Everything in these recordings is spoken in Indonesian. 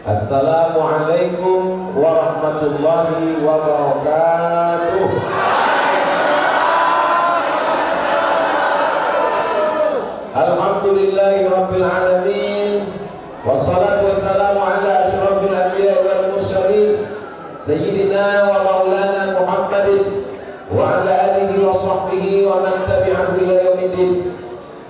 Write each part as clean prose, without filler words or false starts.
Assalamualaikum warahmatullahi wabarakatuh. Alhamdulillahi rabbil alamin. Wassalatu wassalamu ala asyrafil anbiya wal mursalin sayyidina wa maulana Muhammadin wa ala alihi wa sahbihi wa man tabi'ahu ila yaumiddin.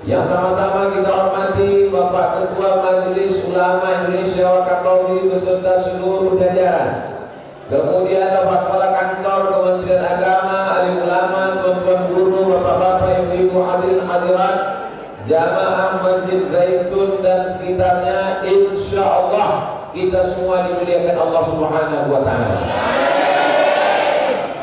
Yang sama-sama kita hormati Bapak Ketua Majelis Ulama Indonesia Wakatobi beserta seluruh jajaran. Kemudian Bapak Kepala Kantor Kementerian Agama, alim ulama, tuan-tuan guru, bapak-bapak, ibu-ibu, hadirin hadirat, jamaah Masjid Zaitun dan sekitarnya, insya Allah kita semua dimuliakan Allah Subhanahu wa Ta'ala.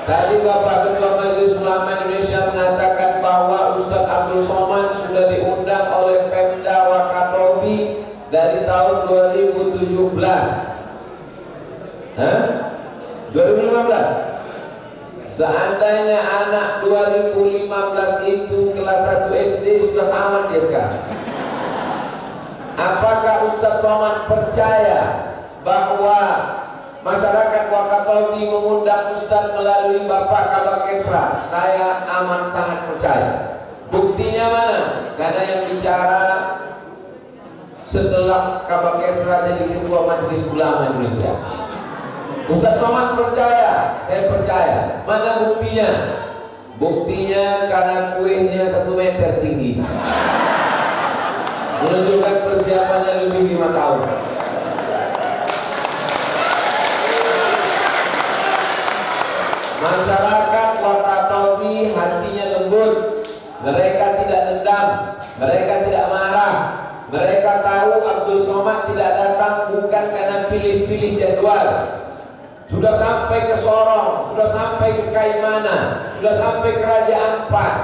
Tadi Bapak Ketua Majelis Ulama Indonesia mengatakan bahwa Ustadz Abdul Somad sudah diundang oleh Pemda Wakatobi dari tahun 2017. 2015. Seandainya anak 2015 itu kelas 1 SD sudah tamat dia sekarang. Apakah Ustadz Somad percaya bahwa masyarakat Wakatobi mengundang Ustadz melalui Bapak Kabak Kesra? Saya amat sangat percaya. Buktinya mana? Karena yang bicara setelah Kabak Kesra jadi Ketua Majelis Ulama Indonesia. Ustadz Somad percaya, saya percaya. Mana buktinya? Buktinya karena kuehnya 1 meter tinggi, menunjukkan persiapannya lebih 5 tahun. Masyarakat Wakatobi hatinya lembut, mereka tidak dendam, mereka tidak marah, mereka tahu Abdul Somad tidak datang bukan karena pilih-pilih jadwal. Sudah sampai ke Sorong, sudah sampai ke Kaimana, sudah sampai ke Raja Ampat.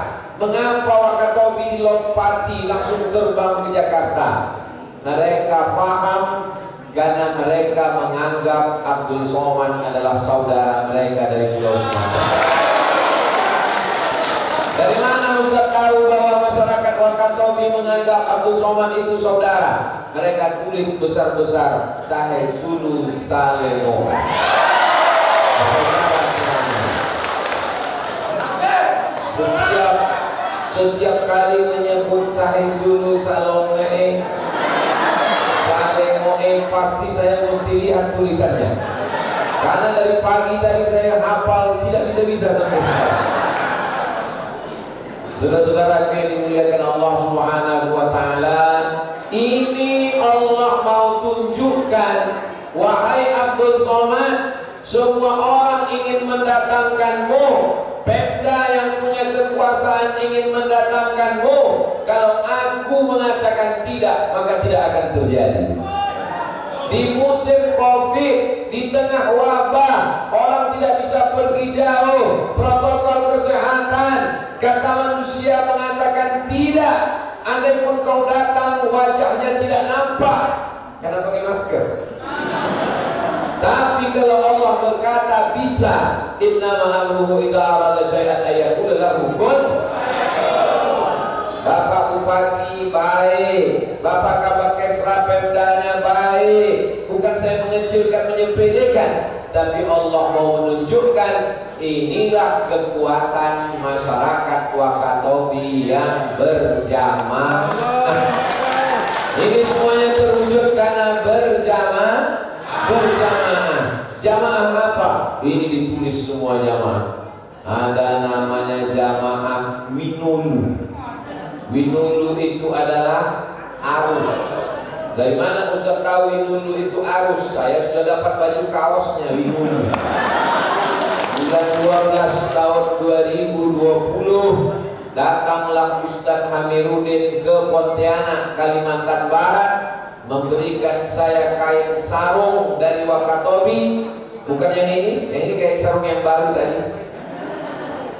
Mengapa Wakatobi dilompati langsung terbang ke Jakarta? Mereka paham karena mereka menganggap Abdul Somad adalah saudara mereka dari Pulau Sumatera. Dari mana Ustaz tahu bahwa masyarakat Wakatobi menganggap Abdul Somad itu saudara? Mereka tulis besar-besar Sahe Sulu Salemo. Setiap kali menyebut Sahe Sulu Salome, pasti saya mesti lihat tulisannya. Karena dari pagi tadi saya hafal tidak bisa-bisa sampai sekarang. Saudara-saudara yang dimuliakan Allah Subhanahu wa Ta'ala, ini Allah mau tunjukkan, wahai Abdul Somad, semua orang ingin mendatangkanmu, Pemda yang punya kekuasaan ingin mendatangkanmu. Kalau aku mengatakan tidak, maka tidak akan terjadi. Di musim Covid, di tengah wabah, orang tidak bisa pergi jauh, protokol kesehatan, kata manusia mengatakan tidak. Andai pun kau datang, wajahnya tidak nampak karena pakai masker. Tapi kalau Allah berkata bisa, innamal amruhu idza arada syai'an ayyaqula lahu kun. Bapak Bupati baik, Bapak Kabak Kesra Pemdanya baik. Bukan saya mengecilkan, menyepelekan, tapi Allah mau menunjukkan inilah kekuatan masyarakat Wakatobi yang berjamaah. Ini semuanya terwujud karena berjamaah. Jamaah apa? Ini ditulis semua jamaah. Ada namanya jamaah Winulu. Winulu itu adalah arus. Dari mana Ustaz tahu Winulu itu arus? Saya sudah dapat baju kaosnya Winulu. Bulan 12 tahun 2020 datanglah Ustaz Hamirudin ke Pontianak, Kalimantan Barat, memberikan saya kain sarung dari Wakatobi. Bukan yang ini kain sarung yang baru tadi,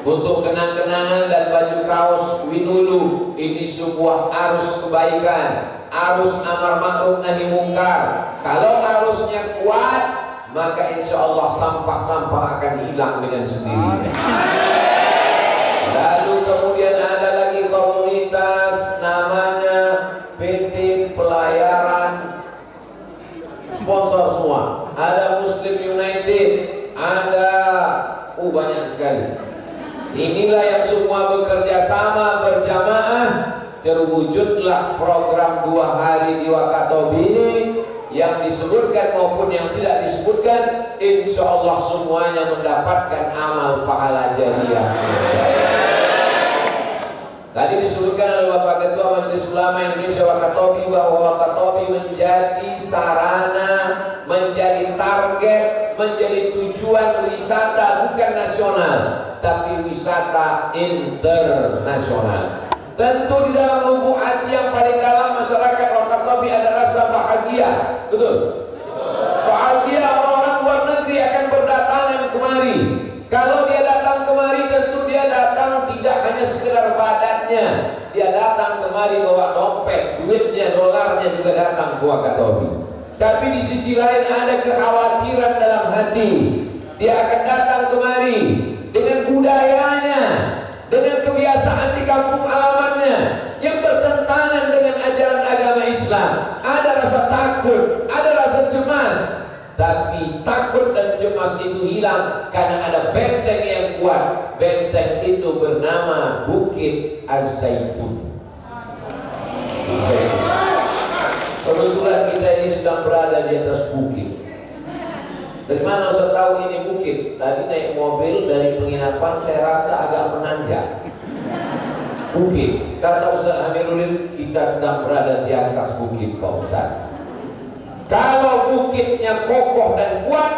untuk kenang-kenangan dan baju kaos Winulu. Ini sebuah arus kebaikan, arus amar ma'ruf nahi mungkar. Kalau arusnya kuat, maka insya Allah sampah-sampah akan hilang dengan sendirinya. Lalu kemudian ada lagi komunitas namanya PT Pelayaran sponsor semua. Ada Muslim United, ada banyak sekali. Inilah yang semua bekerja sama berjamaah, terwujudlah program 2 hari di Wakatobi ini, yang disebutkan maupun yang tidak disebutkan, insya Allah semuanya mendapatkan amal pahala jariah. Tadi disebutkan oleh Bapak Ketua Majelis Ulama Indonesia Wakatobi bahwa Wakatobi menjadi sarana, menjadi target, menjadi tujuan wisata bukan nasional, tapi wisata internasional. Tentu di dalam lubuk hati yang paling dalam masyarakat Wakatobi ada rasa bahagia, betul? Bahagia orang-orang luar negeri akan berdatangan kemari. Kalau dia datang kemari, tentu dia datang tidak hanya sekedar badannya, dia datang kemari bawa dompet, duitnya, dolarnya juga datang ke Wakatobi. Tapi di sisi lain ada kekhawatiran dalam hati. Dia akan datang kemari dengan budayanya, dengan kebiasaan di kampung halamannya yang bertentangan dengan ajaran agama Islam. Ada rasa takut, ada rasa cemas. Tapi takut dan cemas itu hilang karena ada benteng yang kuat. Benteng itu bernama Bukit Az-Zaitun. Kebetulan kita ini sedang berada di atas bukit. Dari mana Ustaz tahu ini bukit? Tadi naik mobil dari penginapan, saya rasa agak menanjak. Bukit. Kata Ustaz Amiruddin, kita sedang berada di atas bukit, Pak Ustaz. Kalau bukitnya kokoh dan kuat,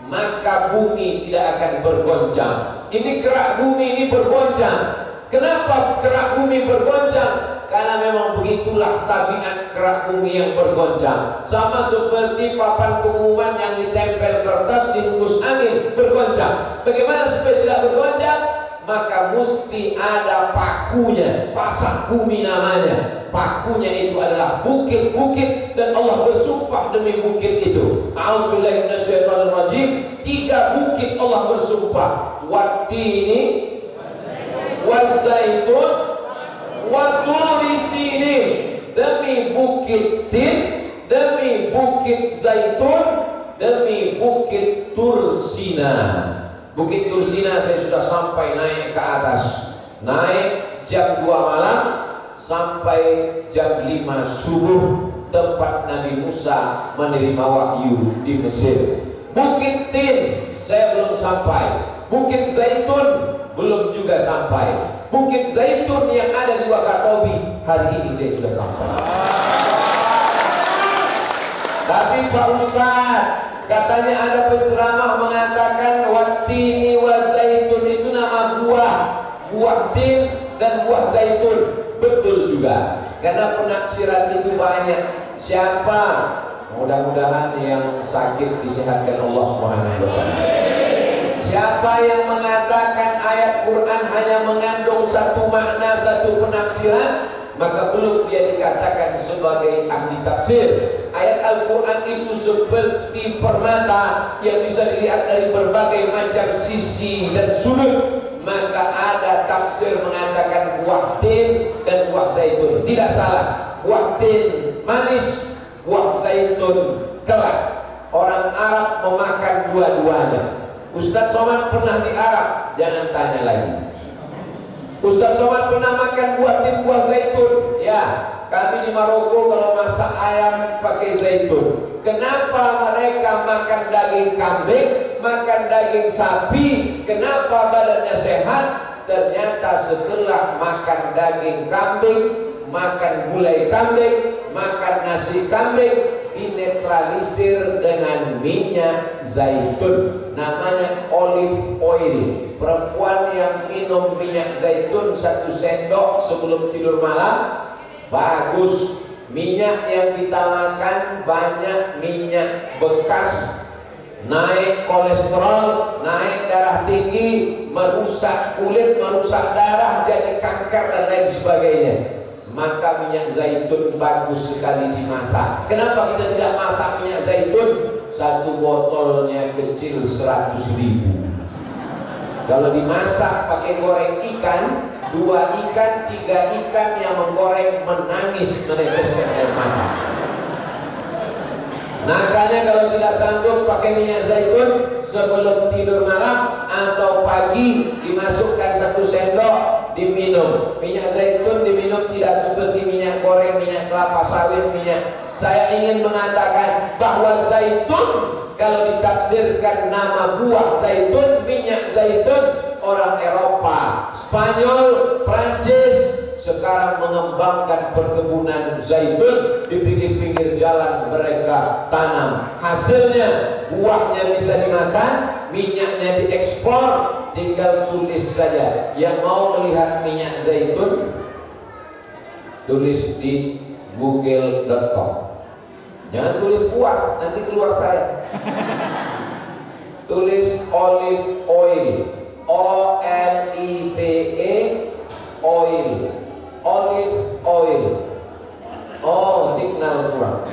maka bumi tidak akan bergoncang. Ini kerak bumi ini bergoncang. Kenapa kerak bumi bergoncang? Karena memang begitulah tabiat kerak bumi yang bergoncang. Sama seperti papan pengumuman yang ditempel kertas dihembus angin, bergoncang. Bagaimana supaya tidak bergoncang? Maka mesti ada pakunya, pasak bumi namanya. Pakunya itu adalah bukit-bukit, dan Allah bersumpah demi bukit itu. A'udzubillahi minasyaitonirrajim. 3 bukit Allah bersumpah. Wattini, wazaitun, waturi sinin. Demi bukit Tin, demi bukit Zaitun, demi bukit Tursina. Bukit Tursina saya sudah sampai naik ke atas. Naik jam 2 malam sampai jam 5 subuh, tempat Nabi Musa menerima wahyu di Mesir. Bukit Tin saya belum sampai. Bukit Zaitun belum juga sampai. Bukit Zaitun yang ada di Wakatobi hari ini saya sudah sampai. Tapi Pak Ustaz, katanya ada penceramah mengatakan wattini wa zaitun itu nama buah, buah tin dan buah zaitun. Betul juga, karena penaksiran itu banyak. Siapa? Mudah-mudahan yang sakit disehatkan Allah Subhanahu wa taala. Siapa yang mengatakan ayat Quran hanya mengandung satu makna, satu penaksiran, maka belum dia dikatakan sebagai ahli tafsir. Ayat Al-Quran itu seperti permata yang bisa dilihat dari berbagai macam sisi dan sudut. Maka ada tafsir mengatakan buah tin dan buah zaitun. Tidak salah, buah tin manis, buah zaitun kelak. Orang Arab memakan dua-duanya. Ustadz Somad pernah di Arab, jangan tanya lagi. Ustadz Somad pernah makan buah tin, buah zaitun. Ya, kami di Maroko kalau masak ayam pakai zaitun. Kenapa mereka makan daging kambing, makan daging sapi? Kenapa badannya sehat? Ternyata setelah makan daging kambing, makan gulai kambing, makan nasi kambing, dinetralisir dengan minyak zaitun, namanya olive oil. Perempuan yang minum minyak zaitun 1 sendok sebelum tidur malam, bagus. Minyak yang kita makan banyak minyak bekas, naik kolesterol, naik darah tinggi, merusak kulit, merusak darah, jadi kanker dan lain sebagainya. Maka minyak zaitun bagus sekali dimasak. Kenapa kita tidak masak minyak zaitun? 1 botolnya kecil 100.000. Kalau dimasak pakai goreng ikan, 2 ikan, 3 ikan yang menggoreng menangis meneteskan air mata. Makanya kalau tidak sanggup pakai minyak zaitun sebelum tidur malam atau pagi dimasukkan 1 sendok diminum. Minyak zaitun diminum tidak seperti minyak goreng, minyak kelapa sawit, minyak. Saya ingin mengatakan bahwa zaitun kalau ditafsirkan nama buah zaitun, minyak zaitun, orang Eropa, Spanyol, Prancis sekarang mengembangkan perkebunan zaitun di pinggir-pinggir jalan mereka tanam. Hasilnya buahnya bisa dimakan, minyaknya diekspor. Tinggal tulis saja. Yang mau melihat minyak zaitun, tulis di google.com. Jangan tulis puas, nanti keluar saya. Tulis olive oil, O-L-I-V-E, oil, olive oil. Oh, signal kurang.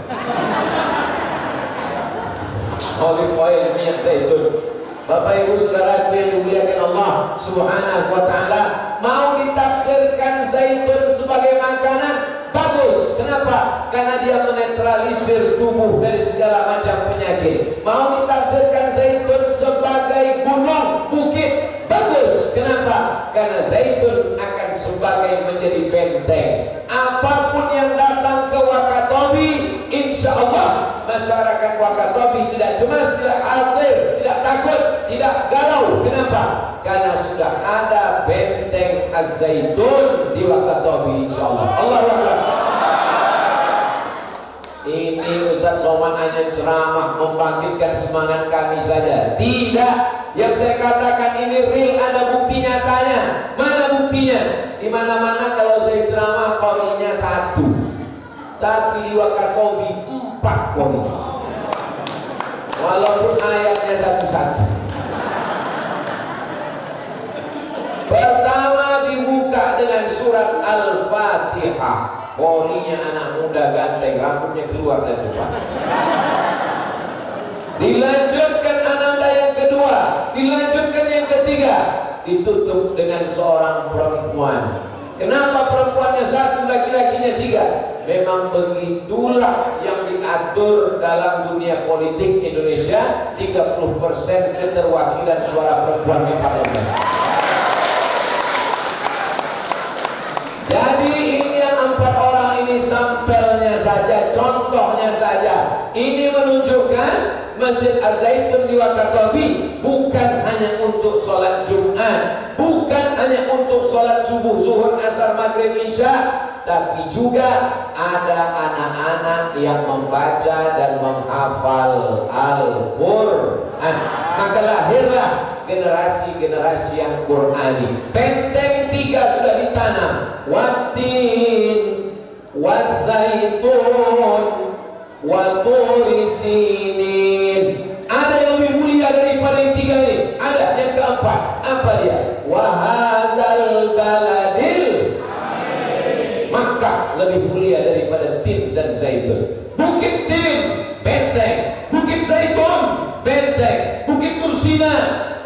Olive oil, minyak zaitun. Bapak Ibu Saudara yang dimuliakan Allah Subhanahu wa taala, mau ditafsirkan zaitun sebagai makanan bagus. Kenapa? Karena dia menetralisir tubuh dari segala macam penyakit. Mau ditafsirkan zaitun sebagai gunung, bukit, bagus. Kenapa? Karena zaitun akan sebagai menjadi benteng. Apapun yang datang ke Wakatobi, insya Allah masyarakat Wakatobi tidak cemas, tidak khawatir, tidak takut, tidak galau. Kenapa? Karena sudah ada benteng Az-Zaitun di Wakatobi, insya Allah. Allahu Akbar. Ini Ustaz Somad hanya ceramah membangkitkan semangat kami saja. Tidak, yang saya katakan ini real, ada bukti nyatanya. Mana buktinya? Di mana-mana kalau saya ceramah qorinya 1, tapi di Wakatobi 4 qori. Walaupun ayatnya satu-satu. Pertama dibuka dengan surat Al-Fatihah. Qorinya anak muda ganteng, rambutnya keluar dari depan. Dilanjutkan ananda yang kedua, dilanjutkan yang ketiga, ditutup dengan seorang perempuan. Kenapa perempuannya 1, laki-lakinya 3? Memang begitulah yang diatur dalam dunia politik Indonesia. 30% keterwakilan suara perempuan di parlemen. Jadi ini yang 4 orang ini sampelnya saja, contohnya saja. Ini menunjukkan Masjid Az-Zaitun di Wakatobi bukan hanya untuk sholat Jumat, bukan hanya untuk sholat subuh, zuhur, asar, maghrib, isya, tapi juga ada anak-anak yang membaca dan menghafal Al-Quran. Maka lahirlah generasi-generasi yang Qurani. Benteng 3 sudah ditanam. Watin, wazaitun, waturi sinin. Ada yang lebih mulia daripada yang 3 ini. Ada yang keempat. Apa dia? Wahazal baladil. Makkah lebih mulia daripada tin dan zaitun. Bukit Tin, benteng. Bukit Zaitun, benteng. Bukit Tursina,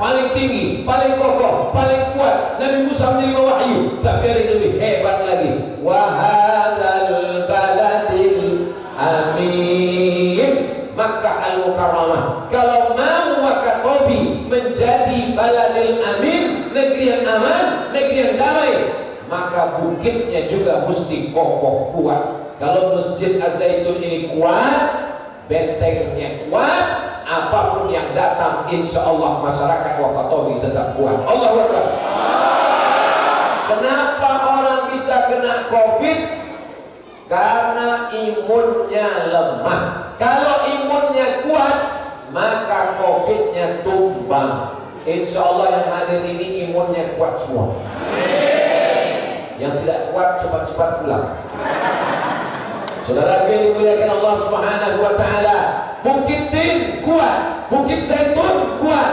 paling tinggi, paling kokoh, paling kuat. Nabi Musa menerima wahyu. Tapi ada yang lebih hebat lagi. Wahadzal baladil amin, Makkah al-Mukarramah. Kalau mau Wakatobi menjadi baladil amin, negeri yang aman, negeri yang damai, maka bukitnya juga mesti kokoh kuat. Kalau Masjid Az-Zaitun ini kuat, bentengnya kuat, apapun yang datang, insya Allah masyarakat Wakatobi tetap kuat. Allahu Akbar. Kenapa orang bisa kena COVID? Karena imunnya lemah. Kalau imunnya kuat, maka COVID-nya tumbang. Insya Allah yang hadir ini imunnya kuat semua. Yang tidak kuat cepat-cepat pulang. Saudara yang dimuliakan Allah Subhanahu wa taala, Bukit Tin kuat, Bukit Zaitun kuat,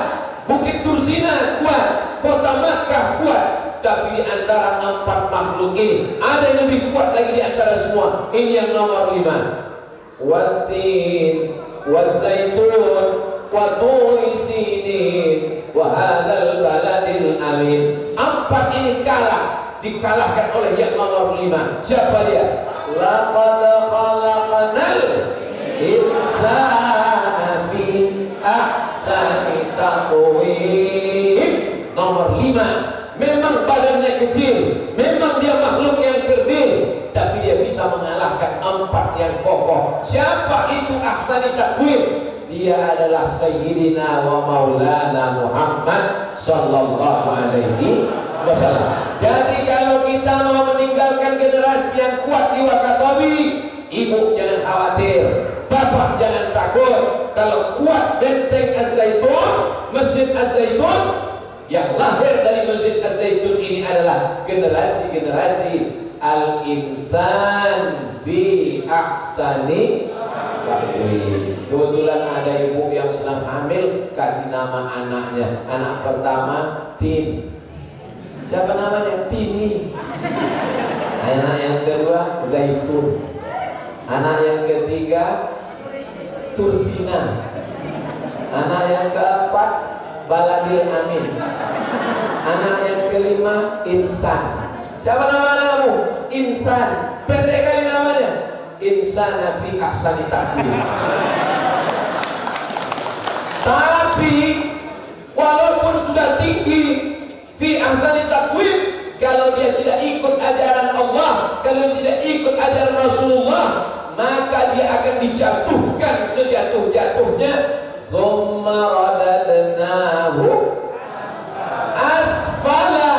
Bukit Tursina kuat, Kota Makkah kuat. Tapi di antara 4 makhluk ini ada yang lebih kuat lagi di antara semua. Ini yang nomor 5. Watin, wazaitun, waturi sinin, wa hadzal baladil amin. 4 ini kalah, dikalahkan oleh yang nomor 5. Siapa dia? Laqad khalaqnal insana fi ahsani taqwim. Nomor 5, memang badannya kecil, memang dia makhluk yang kerdil, tapi dia bisa mengalahkan 4 yang kokoh. Siapa itu ahsani taqwim? Dia adalah Sayyidina wa Maulana Muhammad sallallahu alaihi wasallam. Jadi kalau kita mau meninggalkan generasi yang kuat di Wakatobi, ibu jangan khawatir, bapak jangan takut. Kalau kuat benteng Az-Zaitun, Masjid Az-Zaitun, yang lahir dari Masjid Az-Zaitun ini adalah generasi-generasi al-insan fi ahsani taqwim. Kebetulan ada ibu yang sedang hamil, kasih nama anaknya. Anak pertama Tin. Siapa namanya? Tini. Anak yang kedua Zaitun. Anak yang ketiga Tursina. Anak yang keempat Baladil Amin. Anak yang kelima Insan. Siapa nama anakmu? Insan. Pendek kali namanya. Insana fi ahsani taqwim. Tapi walaupun sudah tinggi fi ahsani taqwim, kalau dia tidak ikut ajaran Allah, kalau tidak ikut ajaran Rasulullah, maka dia akan dijatuhkan sejatuh-jatuhnya. Tsumma radadnahu asfala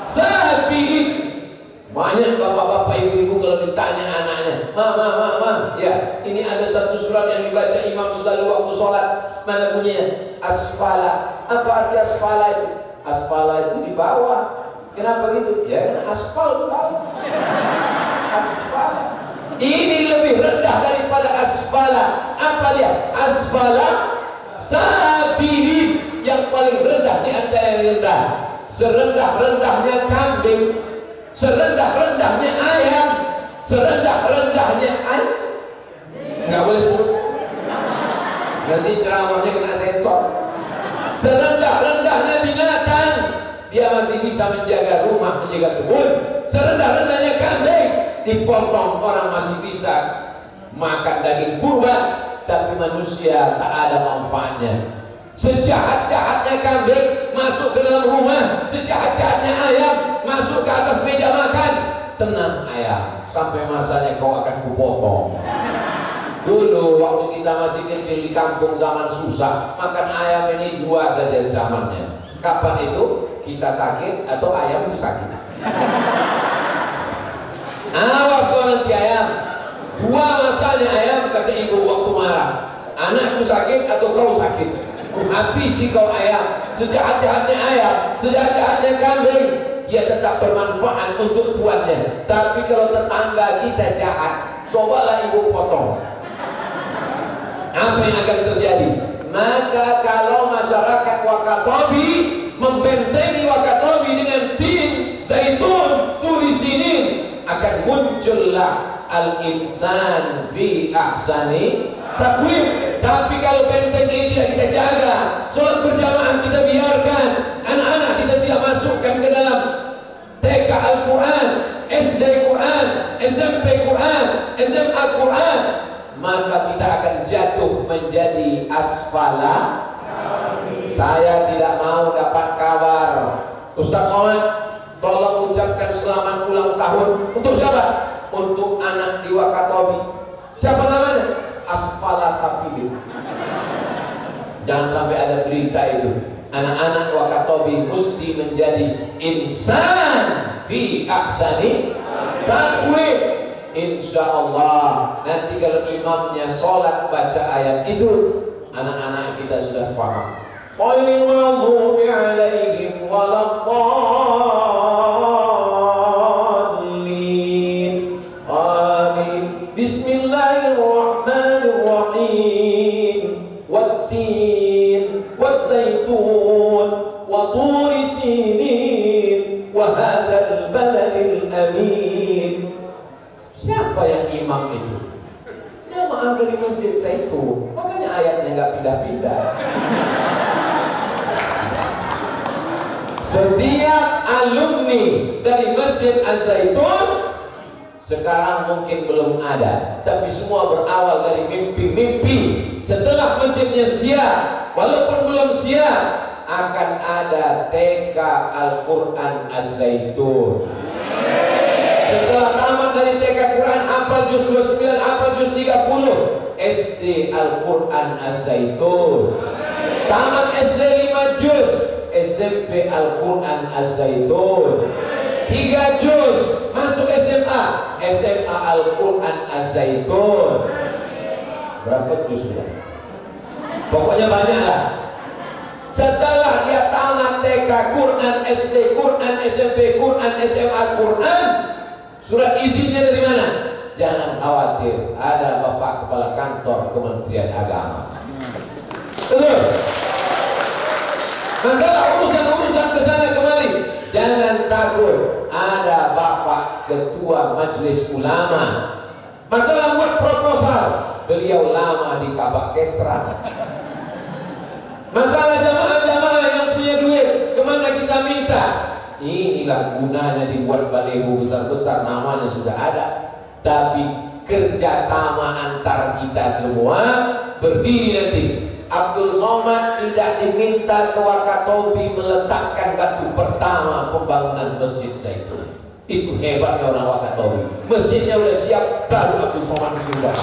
safilin. Banyak bapak-bapak, ibu-ibu kalau ditanya anaknya, ma, ya ini ada satu surat yang dibaca imam selalu waktu sholat, mana bunyinya? Asfala. Apa arti asfala itu? Asfala itu di bawah. Kenapa gitu? Ya kan aspal di bawah. Asfala. Ini lebih rendah daripada asfala. Apa dia? Asfala safilin, yang paling rendah di antara yang rendah. Serendah-rendahnya kambing, serendah-rendahnya ayam, serendah-rendahnya ayam. Nggak boleh sebut, nanti ceramahnya kena sensor. Serendah-rendahnya binatang, dia masih bisa menjaga rumah, menjaga kebun. Serendah-rendahnya kambing, dipotong orang masih bisa makan daging kurban, tapi manusia tak ada manfaatnya. Sejahat-jahatnya kambing masuk ke dalam rumah, sejahat-jahatnya ayam masuk ke atas meja makan. Tenang ayam, sampai masanya kau akan kupotong. Dulu waktu kita masih kecil di kampung zaman susah, makan ayam ini 2 saja zamannya. Kapan itu? Kita sakit atau ayam itu sakit. Awas kau nanti ayam. 2 masanya ayam, kata ibu waktu marah. Anakku sakit atau kau sakit? Habisi kau ayam. Sejahat-jahatnya ayam, sejahat-jahatnya kambing, dia tetap bermanfaat untuk tuannya. Tapi kalau tetangga kita jahat, cobalah ibu potong, apa yang akan terjadi? Maka kalau masyarakat Wakatobi membentengi Wakatobi dengan tin, zaitun, turi sinin, akan muncullah al-insan fi ahsani taqwim. Tapi kalau benteng ini tidak kita jaga, sholat berjamaah kita biarkan, anak-anak kita tidak masukkan ke dalam TK Al-Quran, SD Quran, SMP Quran, SMA Quran, maka kita akan jatuh menjadi asfala. Saya tidak mau dapat kabar, Ustaz Somad tolong ucapkan selamat ulang tahun untuk siapa? Untuk anak di Wakatobi. Siapa namanya? Asfala safilin. Jangan sampai ada berita itu. Anak-anak Wakatobi mesti menjadi insan fi ahsani taqwim. Insya Allah nanti kalau imamnya sholat baca ayat itu, anak-anak kita sudah paham. Ghairil maghdubi alaihim waladdallin. Amin. Bismillahirrahmanirrahim. Wat-tin waz-zaitun wa turi sinin wa hadzal baladil amin. Siapa yang imam itu? Dia mengambil di Masjid Zaitun, makanya ayatnya nggak pindah-pindah. Setiap alumni dari Masjid Az-Zaitun Sekarang mungkin belum ada, tapi semua berawal dari mimpi-mimpi. Setelah masjidnya siap, walaupun belum siap, akan ada TK Al-Quran Az-Zaitun. Setelah tamat dari TK Quran, hafal juz 29, hafal juz 30, SD Al-Quran Az-Zaitun. Tamat SD 5 juz, SMP Al-Quran Az-Zaitun. 3 juz, masuk SMA, SMA Al-Quran Az-Zaitun. Berapa juz sudah? Pokoknya banyak lah. Setelah dia tamat TK Quran, SD Quran, SMP Quran, SMA Quran, surat izinnya dari mana? Jangan khawatir, ada Bapak Kepala Kantor Kementerian Agama. Betul. Masalah urusan-urusan kesana kemari, jangan takut, ada Bapak Ketua Majelis Ulama. Masalah buat proposal, beliau lama di Kabak Kesra. Masalah jamaah-jamaah yang punya duit, kemana kita minta? Inilah gunanya dibuat baliho besar-besar, namanya sudah ada. Tapi kerjasama antar kita semua berdiri nanti. Abdul Somad tidak diminta ke Wakatobi meletakkan batu pertama pembangunan Masjid Zaitun. Itu hebatnya orang Wakatobi. Masjidnya sudah siap, baru Abdul Somad sudah.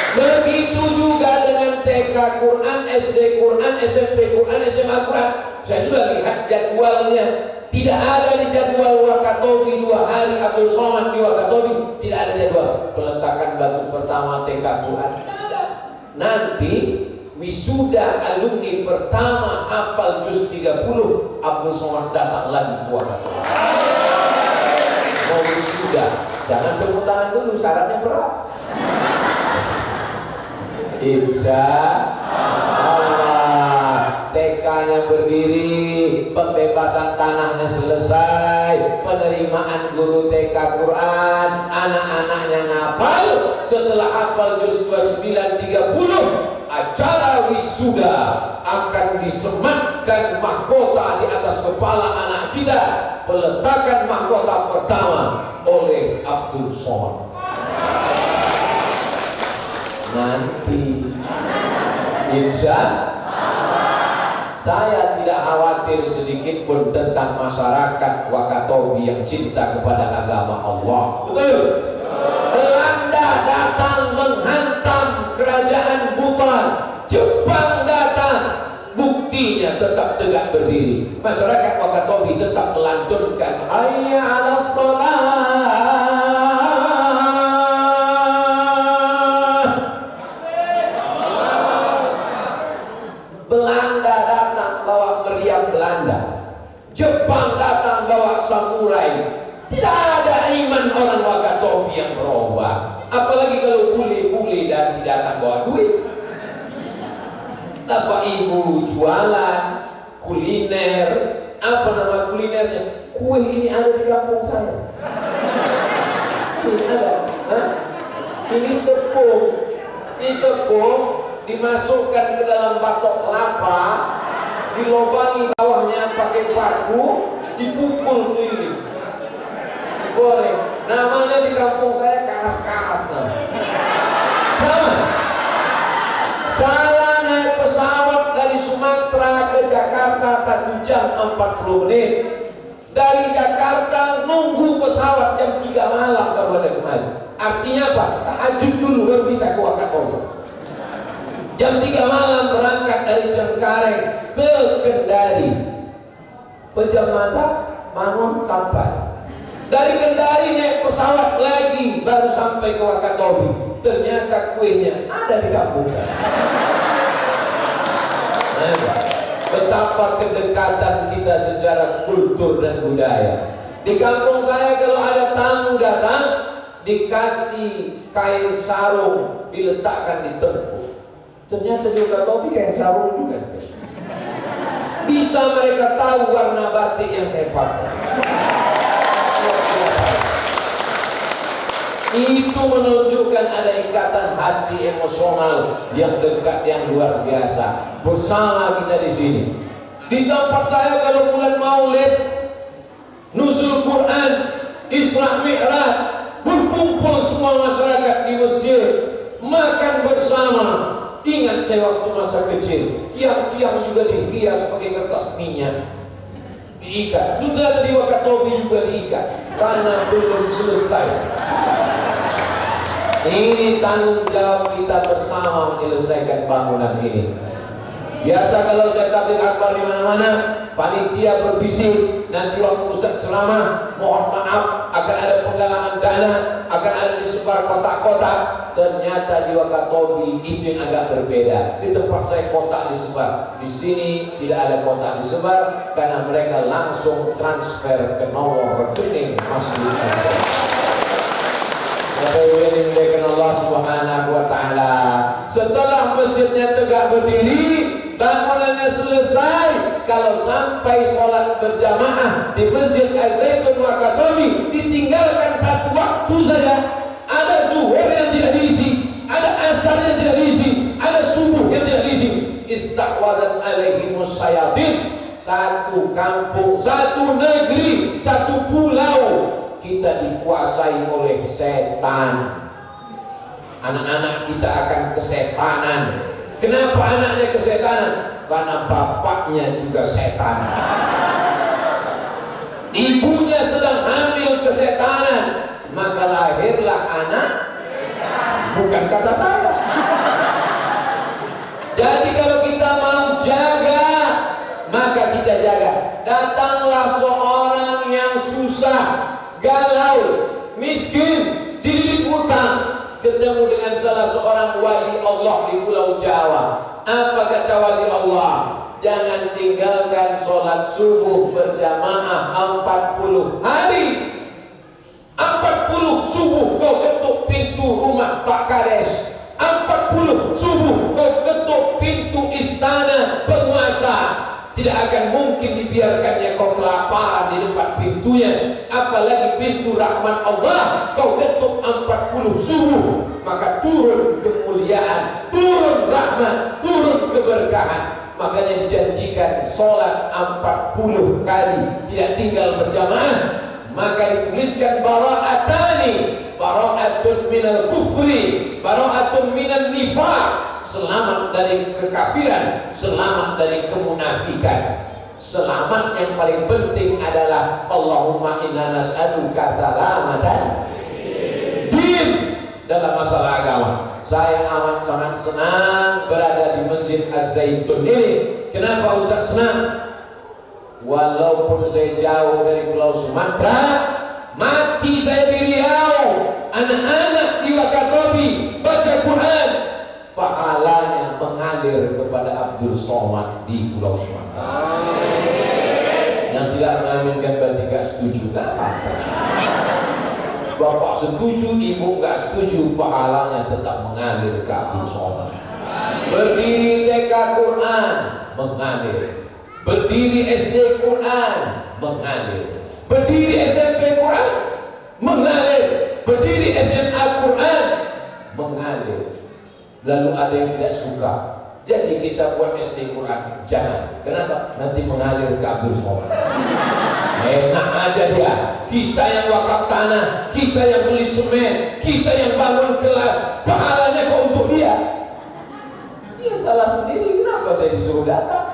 Begitu juga dengan TK Quran, SD Quran, SMP Quran, SMA Quran. Saya sudah lihat jadwalnya. Tidak ada di jadwal Wakatobi 2 hari Abdul Somad di Wakatobi. Tidak ada jadwal peletakan batu pertama TK Quran. Nanti wisuda alumni pertama hafal juz 30, Abdul Somad datang lagi ke Wakatobi. Mau wisuda, jangan tepuk tangan dulu, syaratnya berat. Insya Allah TK-nya berdiri, pembebasan tanahnya selesai, penerimaan guru TK Quran, anak-anaknya ngapal. Setelah hafal juz 29 30, acara wisuda akan disematkan mahkota di atas kepala anak kita. Peletakan mahkota pertama oleh Abdul Somad. Nanti insya Allah saya tidak khawatir sedikit pun tentang masyarakat Wakatobi yang cinta kepada agama Allah. Betul? Belanda datang menghantam kerajaan Buton, Jepang datang, buktinya tetap tegak berdiri. Masyarakat Wakatobi tetap melantunkan hayya 'alas shalah. Belanda datang bawa meriam Belanda, Jepang datang bawa samurai. Tidak ada iman orang Wakatobi yang berubah. Apalagi kalau bule-bule dan tidak datang bawa duit. Bapak ibu jualan kuliner, apa nama kulinernya? Kue ini ada di kampung saya. Ini ada, hah? Ini tepung, dimasukkan ke dalam batok kelapa, dilobangi bawahnya pakai paku, dipukul ini. Boleh. Namanya di kampung saya karas-karas nama. Saya naik pesawat dari Sumatera ke Jakarta 1 jam 40 menit. Dari Jakarta nunggu pesawat jam 3 malam baru ada kemari. Artinya apa? Tahajud dulu baru bisa ke Wakatobi. Jam 3 malam berangkat dari Cengkareng ke Kendari. Pejam mata, bangun sampai. Dari Kendari naik pesawat lagi baru sampai ke Wakatobi. Ternyata kuenya ada di kampung saya. Betapa kedekatan kita secara kultur dan budaya. Di kampung saya kalau ada tamu datang, dikasih kain sarung diletakkan di tengkuk. Ternyata di Wakatobi kain sarung juga. Bisa mereka tahu warna batik yang saya pakai. Itu menunjukkan ada ikatan hati emosional yang dekat, yang luar biasa. Bersama kita di sini. Di tempat saya kalau bulan Maulid, nuzul Quran, Isra Mi'raj, berkumpul semua masyarakat di masjid, makan bersama. Ingat saya waktu masa kecil, tiang-tiang juga dihias pakai kertas minyak, diikat. Juga di Wakatobi juga diikat, karena belum selesai. Ini tanggung jawab kita bersama menyelesaikan bangunan ini. Biasa kalau saya tabligh akbar di mana-mana, panitia berbisik, nanti waktu Ustaz ceramah, mohon maaf akan ada penggalangan dana, akan ada disebar kotak-kotak. Ternyata di Wakatobi itu yang agak berbeda. Di tempat saya kotak disebar, di sini tidak ada kotak disebar karena mereka langsung transfer ke nomor rekening masjid. Allah Subhanahu wa taala. Setelah masjidnya tegak berdiri, bangunannya selesai, kalau sampai sholat berjamaah di Masjid Az-Zaitun Wakatobi ditinggalkan satu waktu saja, ada zuhur yang tidak diisi, ada asar yang tidak diisi, ada subuh yang tidak diisi, istahwazat alaihimus syayatin. Satu kampung, satu negeri, satu pulau kita dikuasai oleh setan. Anak-anak kita akan kesetanan. Kenapa anaknya kesetanan? Karena bapaknya juga setan. Ibunya sedang hamil kesetanan, maka lahirlah anak. Bukan kata saya. Jadi kalau kita mau jaga, maka kita jaga. Datanglah seorang yang susah, galau, miskin, dililit utang, ketemu dengan salah seorang wali Allah di Pulau Jawa. Apa kata wali Allah? Jangan tinggalkan sholat subuh berjamaah 40 hari. 40 subuh kau ketuk pintu rumah Pak Kades, 40 subuh kau ketuk pintu istana penguasa. Tidak akan mungkin dibiarkannya kau kelaparan di depan pintunya. Apalagi pintu rahmat Allah kau ketuk 40 subuh, maka turun kemuliaan, turun rahmat, turun keberkahan. Makanya dijanjikan sholat 40 kali, tidak tinggal berjamaah. Maka dituliskan bara'atani, bara'atun minal kufri, bara'atun minal nifaq. Selamat dari kekafiran, selamat dari kemunafikan. Selamat yang paling penting adalah Allahumma inna nas'aluka salamatan din dalam masalah agama. Saya amat sangat senang berada di Masjid Az-Zaitun ini. Kenapa Ustaz senang? Walaupun saya jauh dari Pulau Sumatera, mati saya di Riau, anak-anak di Wakatobi baca Quran, pahalanya mengalir kepada Abdul Somad di Pulau Sumatera. Yang tidak mengaminkan berarti gak setuju, gak apa-apa. Bapak setuju, ibu gak setuju, pahalanya tetap mengalir ke Abdul Somad. Berdiri TK Quran mengalir, berdiri SD Quran mengalir, berdiri SMP Quran mengalir, berdiri SMA Quran mengalir. Lalu ada yang tidak suka, jadi kita buat SD Quran. Jangan. Kenapa? Nanti mengalir ke Abdul Somad. Enak aja dia. Kita yang wakaf tanah, kita yang beli semen, kita yang bangun kelas, pahalanya kok untuk dia? Dia salah sendiri. Kenapa saya disuruh datang?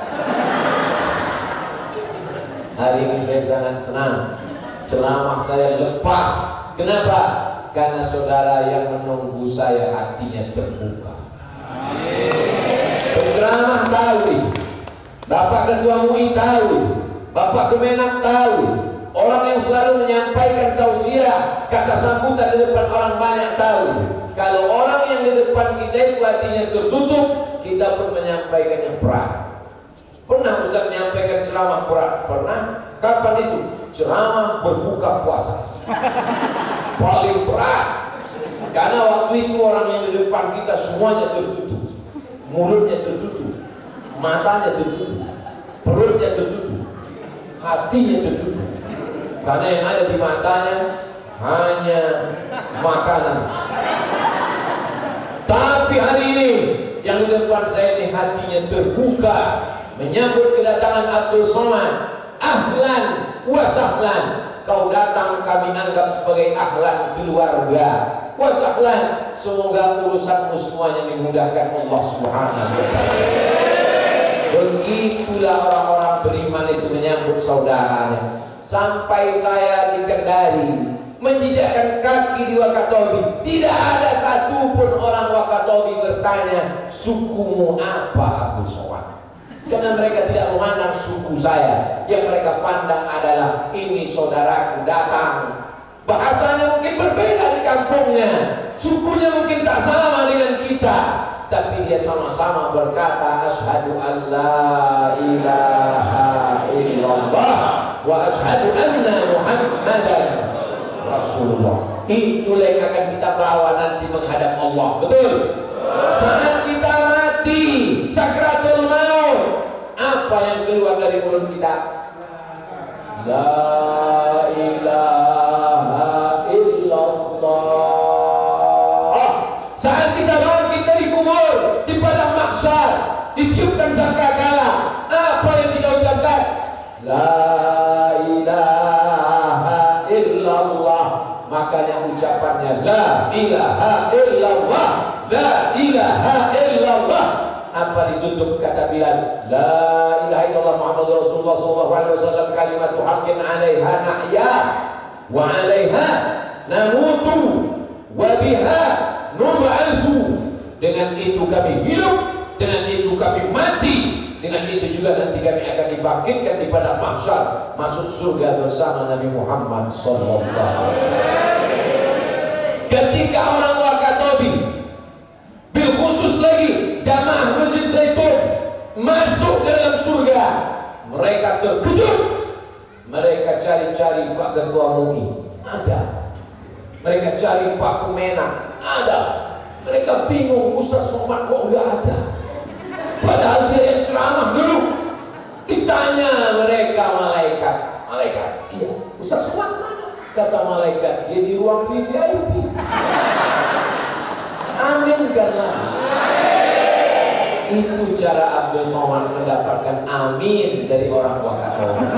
Hari ini saya sangat senang, ceramah saya lepas. Kenapa? Karena saudara yang menunggu saya hatinya terbuka. Penceramah tahu itu, Bapak Ketua MUI tahu itu, Bapak Kemenak tahu itu, orang yang selalu menyampaikan tausiah, kata sambutan di depan orang banyak tahu itu. Kalau orang yang di depan kita itu hatinya tertutup, kita pun menyampaikannya berat. Pernah Ustaz menyampaikan ceramah berat? Pernah. Kapan itu? Ceramah berbuka puasa. Paling berat. Karena waktu itu orang yang di depan kita semuanya tertutup. Mulutnya tertutup, matanya tertutup, perutnya tertutup, hatinya tertutup. Karena yang ada di matanya hanya makanan. Tapi hari ini yang di depan saya ini hatinya terbuka menyambut kedatangan Abdul Somad. Ahlan wa sahlan. kau datang kami anggap sebagai ahlan keluarga. Wasahlan, semoga urusanmu semuanya dimudahkan Allah Subhanahu wa taala. Begitulah orang-orang beriman itu menyambut saudaranya. Sampai saya di Kendari menjejakkan kaki di Wakatobi, tidak ada satupun orang Wakatobi bertanya sukumu apa Abdul Somad, karena mereka tidak memandang suku saya. Yang mereka pandang adalah ini saudaraku datang. Bahasanya mungkin berbeda di kampungnya, sukunya mungkin tak sama dengan kita, tapi dia sama-sama berkata asyhadu an la ilaha illallah wa asyhadu anna Muhammadan Rasulullah. Itulah yang akan kita bawa nanti menghadap Allah. Betul? Saat kita mati, sakratul maut, apa yang keluar dari mulut kita? La ilaha illallah. Saat kita bangkit dari kubur, di padang mahsyar, ditiupkan sangkakala, apa yang kita ucapkan? La ilaha illallah. Makanya ucapannya la ilaha illallah, la ilaha illallah. Apa ditutup kata Bilal? La ilaha illallah Muhammadur Rasulullah sallallahu alaihi wasallam, kalimatu haqqin 'alaiha nahya wa 'alaiha namutu wa biha nub'atsu. Dengan itu kami hidup, dengan itu kami mati, dengan itu juga nanti kami akan dibangkitkan di padang mahsyar, masuk surga bersama Nabi Muhammad sallallahu alaihi wasallam. Ketika orang Wakatobi, bil khusus lagi jamaah Masjid Zaitun masuk ke dalam surga, mereka terkejut. Mereka cari-cari Pak Ketua MUI, ada. Mereka cari Pak Kemenak, ada. Mereka bingung, Ustaz Somad kok enggak ada, padahal dia yang ceramah dulu. Ditanya mereka malaikat, iya Ustaz Somad mana? Kata malaikat, dia di ruang VIP. Amin karena itu cara Abdul Somad mendapatkan amin dari orang Wakatobi.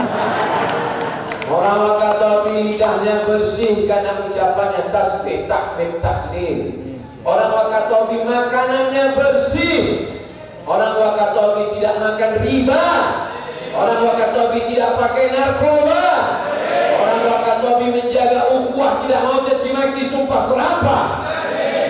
Orang Wakatobi lidahnya bersih karena ucapannya tasbih, takbir, tahlil. Orang Wakatobi makanannya bersih. Orang Wakatobi tidak makan riba. Orang Wakatobi tidak pakai narkoba. Orang Wakatobi menjaga ukhuwah, tidak mau caci maki, sumpah serapah.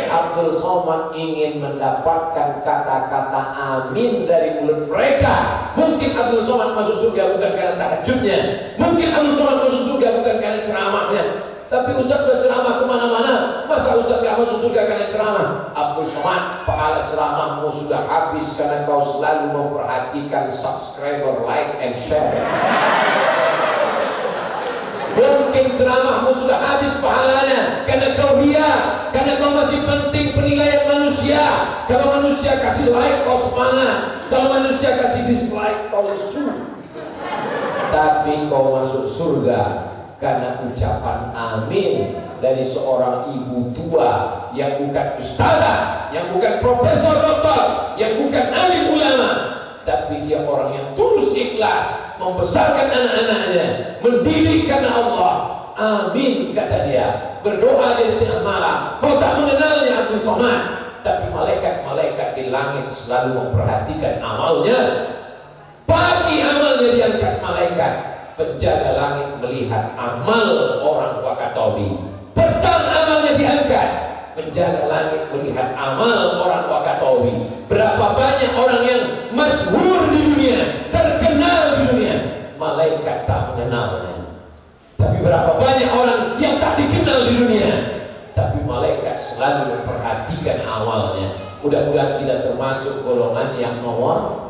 Abdul Somad ingin mendapatkan kata-kata amin dari mulut mereka. Mungkin Abdul Somad masuk surga bukan karena tahajudnya, mungkin Abdul Somad masuk surga bukan karena ceramahnya. Tapi Ustaz berceramah kemana-mana, masa Ustaz gak masuk surga karena ceramah? Abdul Somad, pahala ceramahmu sudah habis karena kau selalu memperhatikan subscriber, like, and share. Mungkin ceramahmu sudah habis pahalanya karena kau ria, karena kau masih penting penilaian manusia. Kalau manusia kasih like, kau semangat. Kalau manusia kasih dislike, kau lesu. Tapi kau masuk surga karena ucapan amin dari seorang ibu tua yang bukan ustazah, yang bukan profesor doktor, yang bukan alim ulama, tapi dia orang yang tulus ikhlas membesarkan anak-anaknya, mendidik karena Allah. Amin kata dia, berdoa di tengah malam. Kau tak mengenalnya Abdul Somad, tapi malaikat-malaikat di langit selalu memperhatikan amalnya. Pagi amalnya diangkat malaikat, penjaga langit melihat amal orang Wakatobi. Petang amalnya diangkat, penjaga langit melihat amal orang Wakatobi. Berapa banyak orang yang masyhur di dunia, terkenal di dunia, malaikat tak mengenalnya. Tapi berapa banyak orang yang tak dikenal di dunia, tapi malaikat selalu memperhatikan amalnya. Mudah-mudahan kita termasuk golongan yang nomor.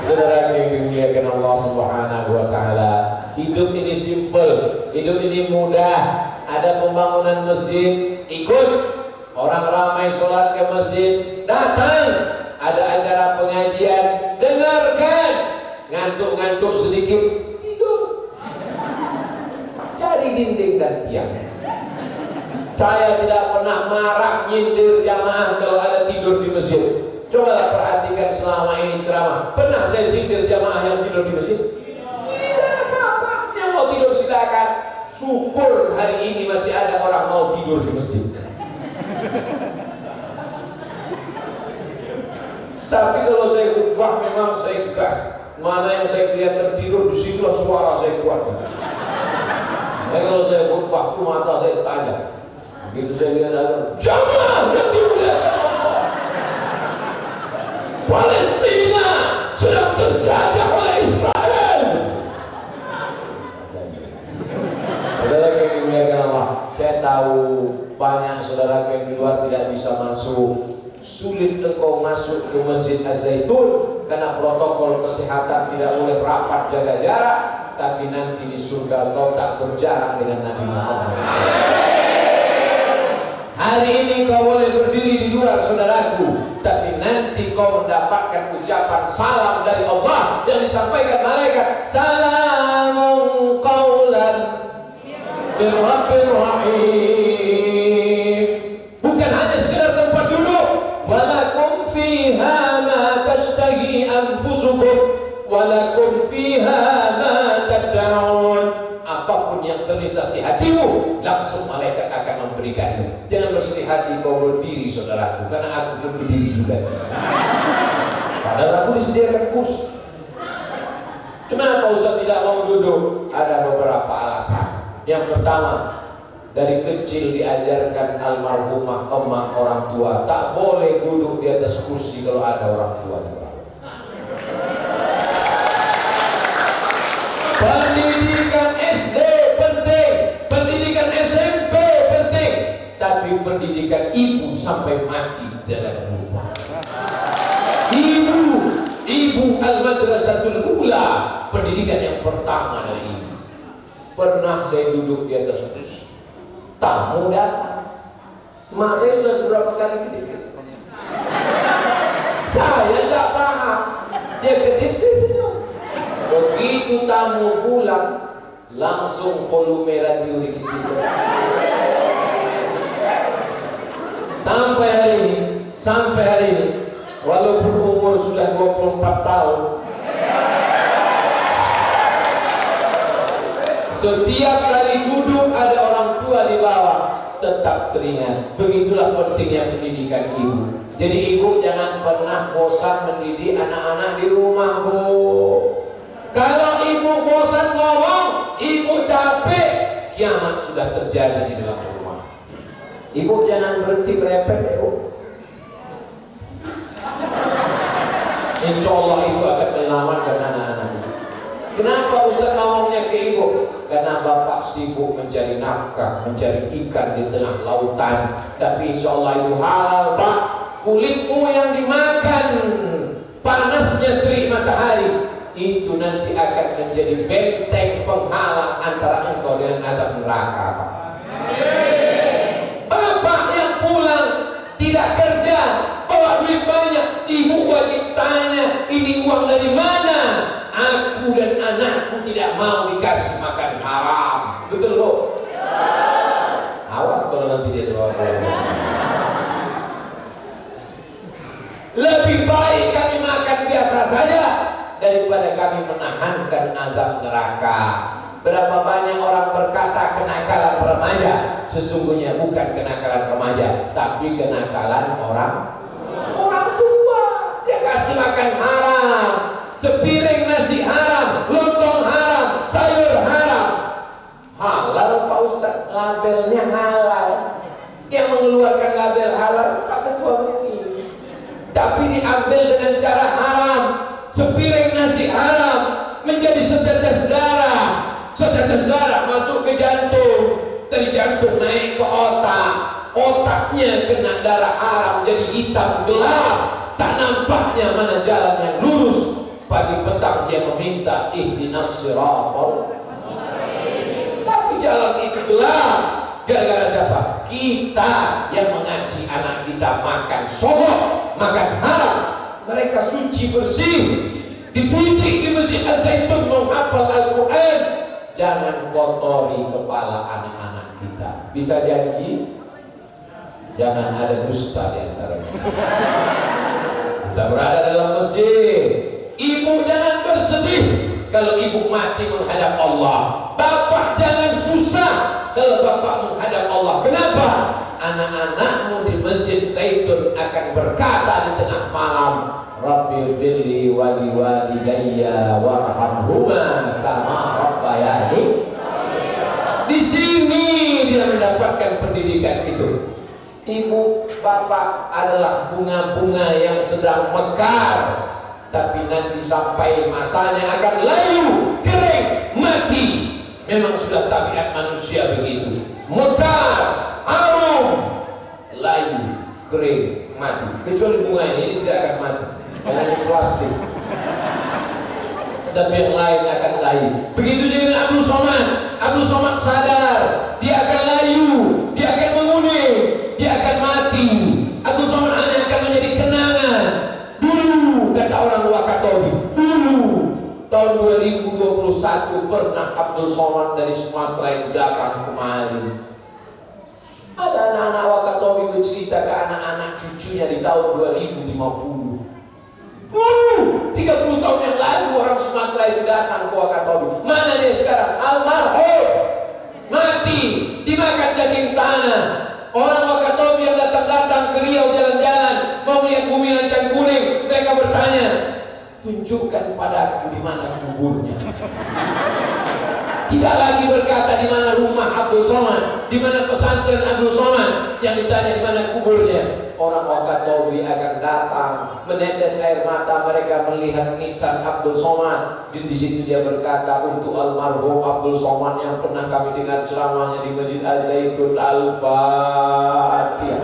Saudara yang dimuliakan Allah Subhanahu wa taala, hidup ini simple, hidup ini mudah. Ada pembangunan masjid, ikut. Orang ramai sholat ke masjid, datang. Ada acara pengajian, dengarkan. Ngantuk-ngantuk sedikit, tidur. Cari dinding dan tiang. Saya tidak pernah marah nyindir jamaah kalau ada tidur di masjid. Cobalah perhatikan selama ini ceramah, pernah saya sindir jamaah yang tidur di masjid? mengatakan syukur hari ini masih ada orang mau tidur di masjid. Tapi kalau saya khutbah memang saya gas. Mana yang saya kelihatan tidur, disitulah suara saya keluarkan. Kalau saya khutbah tuh mata saya tajam. Begitu saya lihat azan, jamaah yang dimuliakan Allah, Palestina sedang terjajah oleh Israel. Saudara yang dimuliakan Allah, saya tahu banyak saudara yang di luar tidak bisa masuk. Sulit engkau masuk ke Masjid Az-Zaitun karena protokol kesehatan tidak boleh rapat jaga jarak. Tapi nanti di surga kau tak berjarak dengan Nabi Muhammad. Hari ini kau boleh berdiri di luar saudaraku, tapi nanti kau mendapatkan ucapan salam dari Allah yang disampaikan malaikat. Salamun qaulan min Rabbir Rahim. Bukan hanya sekedar tempat duduk. Walakum fiha ma tashtahi anfusukum walakum fiha ma tad'un. Apapun yang terlintas di hatimu, langsung malaikat akan memberikanmu. Jangan bersedih hati kau berdiri saudaraku, karena aku belum berdiri juga. Padahal aku disediakan kursi. Kenapa Ustaz tidak mau duduk? Ada beberapa alasan. Yang pertama, dari kecil diajarkan almarhumah emak orang tua tak boleh duduk di atas kursi kalau ada orang tua di bawah. Pendidikan SD penting, pendidikan SMP penting, tapi pendidikan ibu sampai mati jangan lupa. Ibu al-madrasatul ula, pendidikan yang pertama dari ibu. Pernah saya duduk di atas kursi, tamu datang, mak saya sudah beberapa kali kedip. Saya nggak paham, dia kedip saya senyum. Begitu tamu pulang, langsung volume radio dikecilkan. Sampai hari ini, walaupun umur sudah 24 tahun, setiap kali duduk ada orang tua di bawah, tetap teringat. Begitulah pentingnya pendidikan ibu. Jadi ibu jangan pernah bosan mendidik anak-anak di rumah, Bu. Kalau ibu bosan ngomong, ibu capek, kiamat sudah terjadi di dalam rumah. Ibu jangan berhenti merepet, Bu. Insya Allah itu akan menyelamatkan anak-anak. Kenapa Ustaz ngomongnya ke ibu? Karena bapak sibuk mencari nafkah, mencari ikan di tengah lautan. Tapi insya Allah itu halal, Pak. Kulitmu yang dimakan, panasnya terik matahari, itu nanti akan menjadi benteng penghalang antara engkau dengan azab neraka, Pak. Bapak yang pulang tidak kerja, bawa duit banyak, ibu wajib tanya, ini uang dari mana? Aku dan anakku tidak mau dikasih makan haram. Betul, Bu? Awas kalau nanti dia doa. Lebih baik kami makan biasa saja daripada kami menahankan azab neraka. Berapa banyak orang berkata kenakalan remaja, sesungguhnya bukan kenakalan remaja, tapi kenakalan orang tua. Dia kasih makan haram, sepiring nasi haram, lontong haram, sayur haram. Halal Pak Ustaz, labelnya halal. Yang mengeluarkan label halal Pak Ketua MUI. Tapi diambil dengan cara haram. Sepiring nasi haram menjadi setetes darah masuk ke jantung, dari jantung naik ke otak, otaknya kena darah haram jadi hitam gelap, tak nampaknya mana jalan yang lurus. Pagi petang dia meminta ihdinas siratal mustaqim, tapi jalan itu gelap. Gara-gara siapa? Kita yang mengasihi anak kita makan sogok, makan haram. Mereka suci bersih, dididik di Masjid Az-Zaitun menghafal Al-Quran. Jangan kotori kepala anak-anak kita. Bisa janji jangan ada dusta di antara kita. Kita berada dalam masjid. Ibu jangan bersedih kalau ibu mati menghadap Allah. Bapak jangan akan susah kalau bapak menghadap Allah. Kenapa? Anak-anakmu di Masjid Zaitun akan berkata di tengah malam, Rabbi firli wa liwalidayya warhamhuma kama rabbayani. Di sini dia mendapatkan pendidikan itu. Ibu bapak adalah bunga-bunga yang sedang mekar, tapi nanti sampai masanya akan layu, kering, mati. Memang sudah tabiat manusia begitu. Mekar, harum, layu, kering, mati. Kecuali bunga ini tidak akan mati, karena ini plastik. Tapi yang lain akan layu. Begitu juga dengan Abdul Somad. Abdul Somad sadar dia akan layu, dia akan menguning, dia akan mati. Abdul Somad hanya akan menjadi kenangan. Dulu kata orang Wakatobi, dulu tahun 2021 pernah Abdul Somad dari Sumatera itu datang kemari. Ada anak-anak Wakatobi bercerita ke anak-anak cucunya di tahun 2050. 30 tahun yang lalu orang Sumatera itu datang ke Wakatobi. Mana dia sekarang? Almarhum, mati, dimakan cacing tanah. Orang Wakatobi yang datang-datang ke Riau jalan-jalan mau melihat bumi lancang kuning, mereka bertanya, tunjukkan padaku di mana kuburnya. Tidak lagi berkata di mana rumah Abdul Somad, di mana pesantren Abdul Somad, yang ditanya di mana kuburnya. Orang Wakatobi akan datang, menetes air mata mereka melihat nisan Abdul Somad. Di situ dia berkata, untuk almarhum Abdul Somad yang pernah kami dengar ceramahnya di Masjid Az-Zaitun, Al-Fatihah.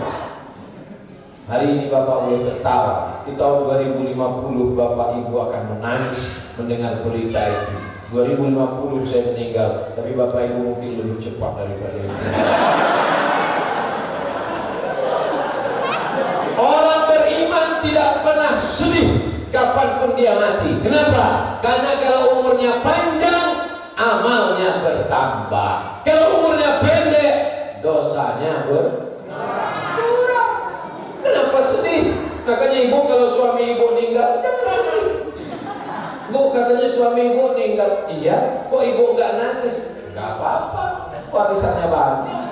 Hari ini Bapak boleh tertawa. Di tahun 2050 Bapak Ibu akan menangis mendengar berita itu. 2050 saya meninggal, tapi Bapak Ibu mungkin lebih cepat daripada itu. Orang beriman tidak pernah sedih kapanpun dia mati. Kenapa? Karena kalau umurnya panjang, amalnya bertambah. Kalau umurnya pendek, dosanya berkurang. Kenapa sedih? Makanya ibu kalau suami ibu meninggal, jangan sedih. Bu, katanya suami ibu meninggal. Iya, kok ibu nggak nangis? Nggak apa-apa, warisannya banyak.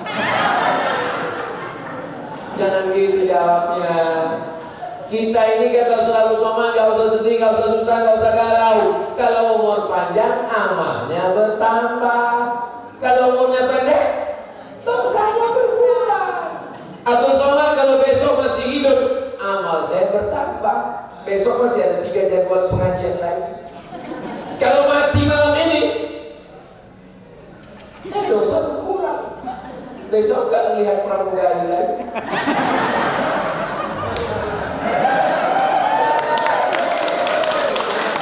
Jangan gitu jawabnya. Kita ini kata selalu Somad, nggak usah sedih, nggak usah susah, nggak usah galau. Kalau umur panjang, amalnya bertambah. Kalau umurnya pendek, dosanya berkurang. Abdul Somad kalau besok masih hidup, amal saya bertambah. Besok masih ada 3 jadwal pengajian lagi. Kalau mati malam ini, dosa berkurang. Besok gak melihat pramugari lagi.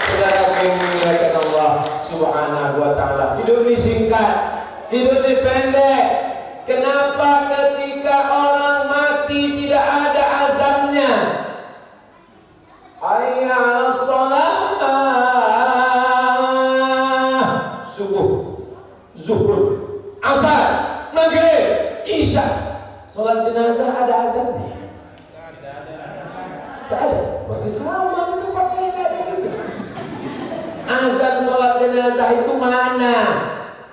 Saudara yang dimuliakan Allah Subhanahu wa ta'ala, hidup ini singkat, hidup ini pendek. Kenapa ketika orang mati tidak ada azannya? Hayya 'alas shalah. Subuh, zuhur, asar, maghrib, isya. Sholat jenazah ada azannya? Tidak ada. Berarti sama di tempat saya tidak ada juga. Azan sholat jenazah itu mana?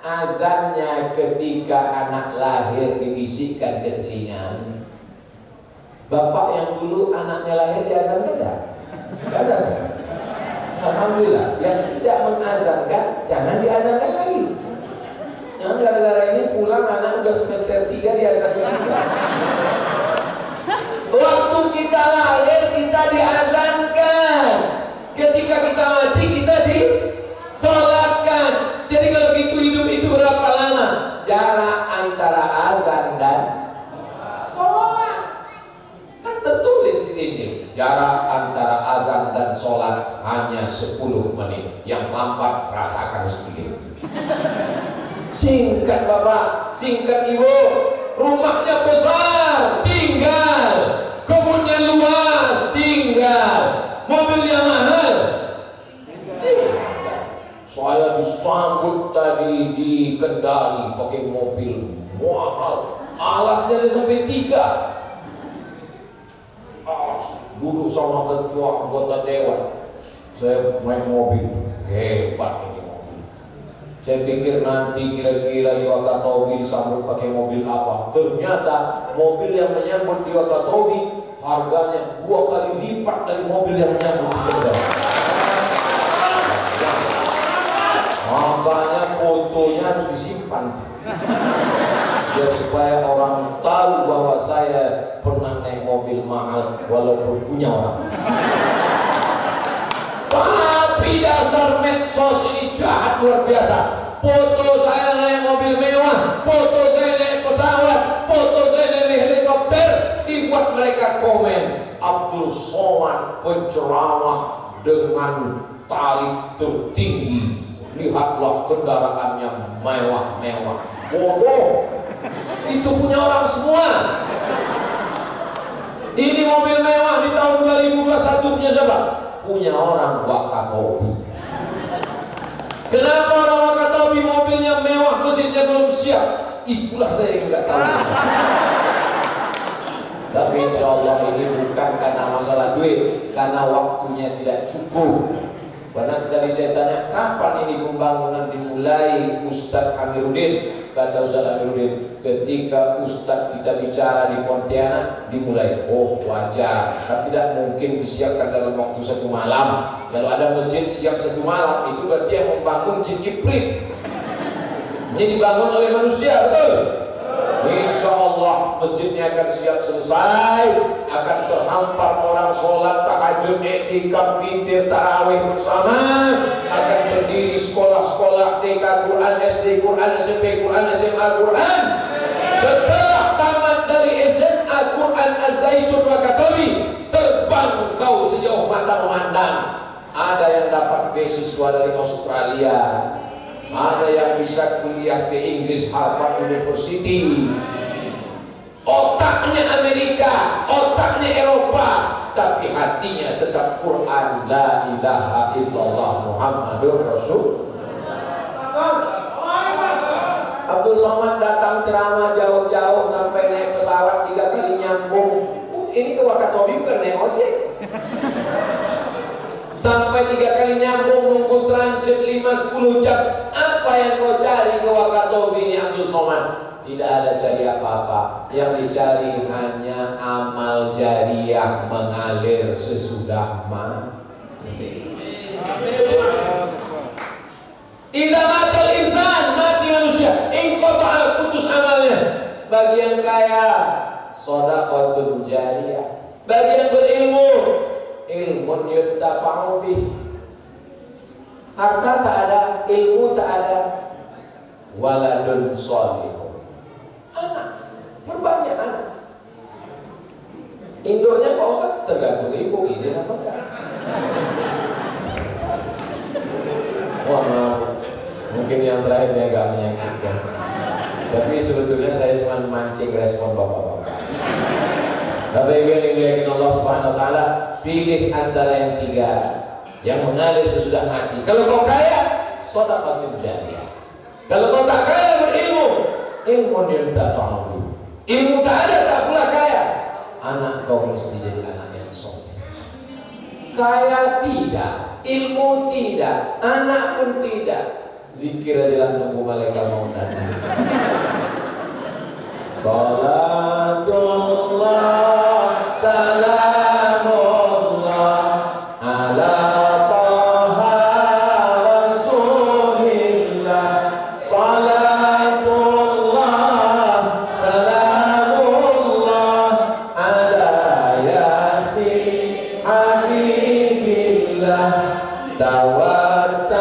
Azannya ketika anak lahir dibisikkan ke telinga. Bapak yang dulu anaknya lahir diazankan tidak? Diazankan. Alhamdulillah, yang tidak mengazankan jangan diazankan lagi. Jangan gara-gara ini pulang anak udah semester 3 diazankan juga. Waktu kita lahir kita diazankan, ketika kita mati kita disolatkan. Jadi kalau gitu hidup itu berapa lama? Jarak antara azan dan sholat kan tertulis di dinding. Jarak antara azan dan sholat hanya 10 menit. Yang lambat rasakan sendiri. Singkat Bapak, singkat Ibu. Rumahnya besar, tinggal. Kebunnya luas, tinggal. Mobilnya mahal, tinggal. Saya disambut tadi di Kendari pakai mobil mahal. Alasnya sampai 3. Duduk sama ketua anggota dewan, saya main mobil, hebat ini mobil. Saya pikir nanti kira-kira di Wakatobi disambut pakai mobil apa. Ternyata mobil yang menyambut di Wakatobi harganya 2 kali lipat dari mobil yang menyambut di Jogja. Makanya fotonya harus disimpan biar supaya orang tahu bahwa saya pernah naik mobil mahal walaupun punya orang. Tapi dasar medsos ini jahat luar biasa. Foto saya naik mobil mewah, foto saya naik pesawat, foto saya naik helikopter, dibuat mereka komen Abdul Somad penceramah dengan tarif tertinggi. Lihatlah kendaraannya mewah-mewah. Bodoh, itu punya orang semua. Ini mobil mewah di tahun 2021 punya siapa? Punya orang Wakatobi. Kenapa orang Wakatobi mobilnya mewah, masjidnya belum siap? Itulah saya yang nggak tahu. Tapi insya Allah ini bukan karena masalah duit, karena waktunya tidak cukup. Karena tadi saya tanya kapan ini pembangunan dimulai, Ustadz Amiruddin. Kata Ustadz Amiruddin, ketika Ustadz kita bicara di Pontianak dimulai. Oh wajar, kan tidak mungkin disiapkan dalam waktu 1 malam. Kalau ada masjid siap 1 malam, itu berarti yang membangun jin ibrit. Ini dibangun oleh manusia, betul? Insya Allah masjidnya akan siap selesai, akan terhampar orang sholat tahajud, iktikaf, witir, tarawih bersama, akan berdiri sekolah-sekolah TK Quran, SD Quran, SMP Quran, SMA Quran. Setelah tamat dari SMA Quran Az-Zaitun Wakatobi, terbang kau sejauh mata memandang. Ada yang dapat beasiswa dari Australia, ada yang bisa kuliah ke Inggris, Harvard University. Otaknya Amerika, otaknya Eropa, tapi hatinya tetap Quran. La ilaha illallah Muhammadur Rasul. Abdul Somad datang ceramah jauh-jauh sampai naik pesawat 3 kali nyambung. Ini ke Wakatobi bukan naik ojek. Sampai 3 kali nyambung, nunggu transit 5-10 jam. Apa yang kau cari ke Wakatobi ini Abdul Somad? Tidak ada cari apa-apa. Yang dicari hanya amal jariah mengalir sesudah mati. Idza matal insan, mati manusia, inqata'a, putus amalnya. Bagi yang kaya, shadaqatun jariyah. Bagi yang berilmu, ilmun yuntafa'u bih. Harta tak ada, ilmu tak ada. Waladun sholihun. Anak, berbanyak anak. Induknya Pak Ustaz tergantung ibu izin apa enggak. Wah, mungkin yang terakhir ini agak menyakitkan. Tapi sebetulnya saya cuma mancing respon bapak-bapak. Bapak Ibu yang dimuliakan Allah Subhanahu Wa Taala, pilih antara yang 3 yang mengalir sesudah mati. Kalau kau kaya, shadaqatun jariyah. Kalau kau tak kaya, berilmu, ilmu yang tak tahu. Ilmu tak ada, tak pula kaya. Anak kau mesti jadi anak yang soleh. Kaya tidak, ilmu tidak, anak pun tidak. Zikir adalah nunggu malaikat mau datang. Salatullah salamullah ala taha rasulillah. Salatullah salamullah ala yasin habibillah. Tawassalna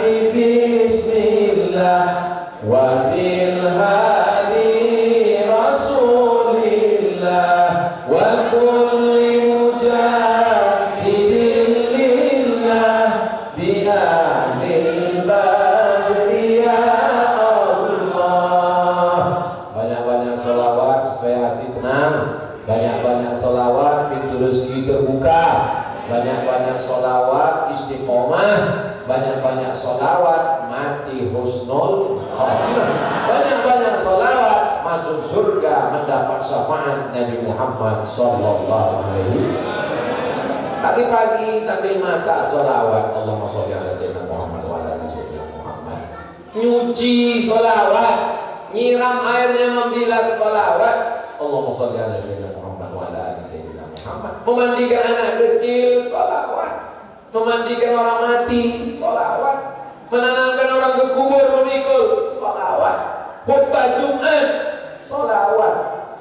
bi bismillah wa bil hadi rasulillah wa kulli mujahidin lillah bi ahlil badri ya Allah. Banyak-banyak sholawat supaya hati tenang, banyak-banyak sholawat pintu rezeki terbuka, banyak-banyak sholawat istiqomah, banyak-banyak sholawat mati husnul khatimah, banyak-banyak sholawat masuk surga mendapat syafaat Nabi Muhammad sallallahu alaihi wasallam. Pagi-pagi sambil masak sholawat Allahumma sholli ala sayyidina Muhammad wa ala ali sayyidina nyuci sholawat, nyiram airnya membilas sholawat. Allahumma sholli ala sayyidina Muhammad wa ala ali sayyidina Muhammad. Memandikan anak kecil sholawat, memandikan orang mati sholawat, menanamkan orang ke kubur memikul sholawat, khutbah Jumat sholawat,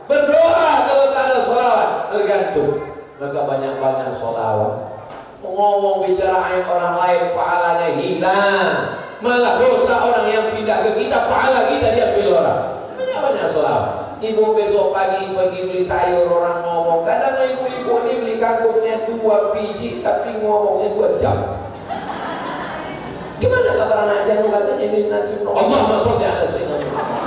berdoa kalau tak ada sholawat tergantung. Maka banyak-banyak sholawat. Ngomong bicara aib orang lain pahalanya hilang, malah dosa orang yang pindah ke kita, pahala kita diambil orang. Banyak sholawat. Ibu besok pagi pergi beli sayur, orang ngomong, kadang ibu-ibu ini beli kangkungnya 2 biji tapi ngomongnya 2 jam. Gimana kabar anak saya? Katanya ini nanti Allahumma sholli ala sayyidina Muhammad.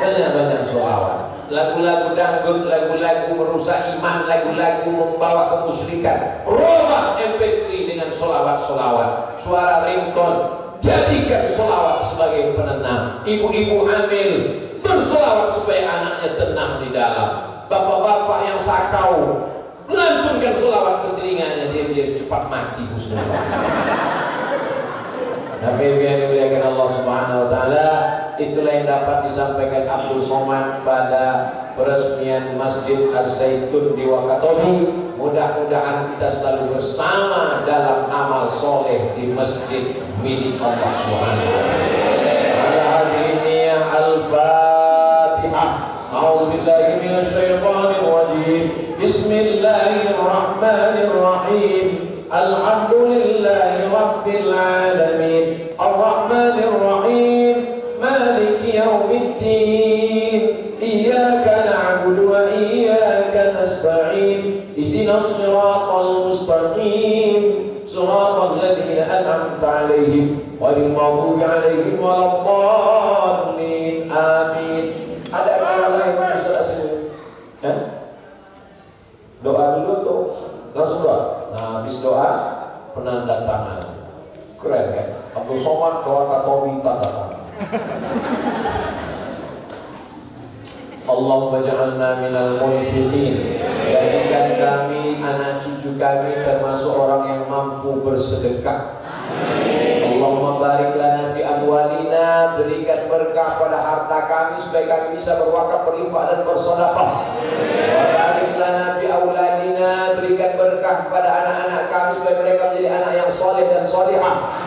Banyak-banyak sholawat. Lagu-lagu dangdut, lagu-lagu merusak iman, lagu-lagu membawa kemusyrikan. Robah MP3 dengan sholawat-sholawat, suara ringtone. Jadikan sholawat sebagai penenang. Ibu-ibu hamil bersolawat supaya anaknya tenang di dalam. Bapak-bapak yang sakau melantunkan sholawat ke telinganya, dia cepat mati. Tapi yang dimuliakan Allah Subhanahu wa taala, itulah yang dapat disampaikan Abdul Somad pada peresmian Masjid Az-Zaitun di Wakatobi. Mudah-mudahan kita selalu bersama dalam amal soleh di masjid milik Allah Subhanahu wa taala. Al-Fatihah. A'udzu billahi minasyaitonir rajim. Bismillahirrahmanirrahim. Alhamdulillahi rabbil alamin. Ar-Rahmanir Rahim. Maliki yaumiddin. Iyyaka na'budu wa iyyaka nasta'in. Ihdinas siratal mustaqim. Siratal ladzina an'amta 'alaihim ghairil maghdubi 'alaihim waladdallin. Amin. Ada cara lain bisa sini? Doa dulu tuh. Langsung doa. Nah, habis doa penanda tangan. Keren kan? Abdul Somad ke Wakatobi tanda tangan. Allahumma ja'alna minal munfiqin. Jadikan kami, anak cucu kami termasuk orang yang mampu bersedekah. Allahumma barik lana fi amwalina. Berikan berkah pada harta kami supaya kami bisa berwakaf, berinfak dan bersedekah. Wa barik lana fi auladina. Berikan berkah kepada anak-anak kami supaya mereka menjadi anak yang soleh dan solihah.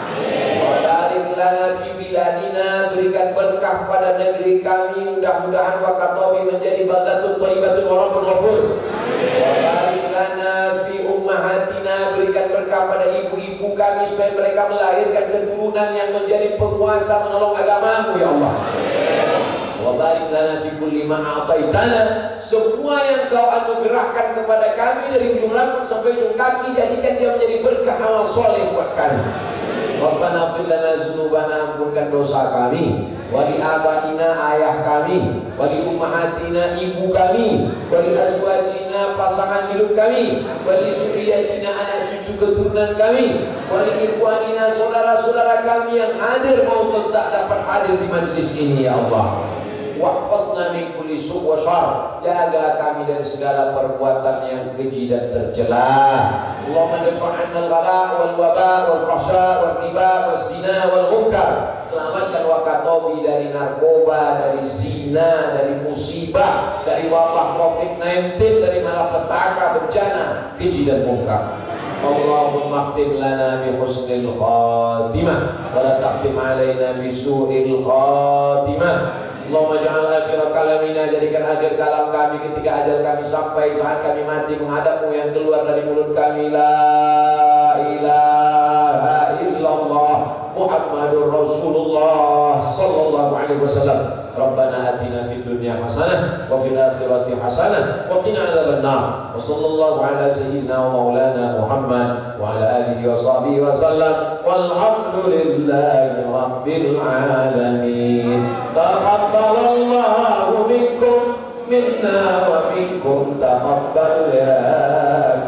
Wa barik lana fi biladina. Berikan berkah pada negeri kami, mudah-mudahan Wakatobi menjadi baldatun thayyibatun wa rabbun ghafur. Wa barik lana fi ummahatina. Berikan berkah pada ibu-ibu kami supaya mereka melahirkan keturunan yang menjadi penguasa menolong agamamu ya Allah. Wa barik lana fi kulli ma a'taitana. Semua yang kau anugerahkan kepada kami dari ujung rambut sampai ujung kaki, jadikan dia menjadi berkah amal soleh buat kami. Rabbana fir lana dzunubana, ampunkan dosa kami, wa li abaina, ayah kami, wa li ummahatina, ibu kami, wa li azwajina, pasangan hidup kami, wa li zurriyyatina, anak cucu keturunan kami, wa li ikhwanina, saudara-saudara kami yang hadir maupun tak dapat hadir di majlis ini ya Allah. Wahfazna min kulli su' wa syarr. Jaga kami dari segala perbuatan yang keji dan tercela. Allahumma dafa'anna al-ghala wal waba wal fahsya wal riba was zina wal munkar. Selamatkan Wakatobi dari narkoba, dari zina, dari musibah, dari wabah Covid-19, dari malapetaka, bencana, keji dan munkar. Allahumma khtim lana bi husnil khatimah wa la tahtim alaina bi su'il khatimah. Allahumma ja'al akhir kalamina, jadikan akhir kalam kami ketika ajal kami sampai, saat kami mati menghadapmu, yang keluar dari mulut kami la ilaha illallah Muhammadur Rasulullah sallallahu alaihi wasallam. Rabbana atina fid dunya hasanah wa fil akhirati hasanah wa qina adzabannar. Wa sallallahu ala sayyidina wa maulana Muhammad wa ala alihi wa sahbihi wa sallam. Walhamdulillahi rabbil alamin. Taqabbalallahu minkum minna wa minkum taqabbal ya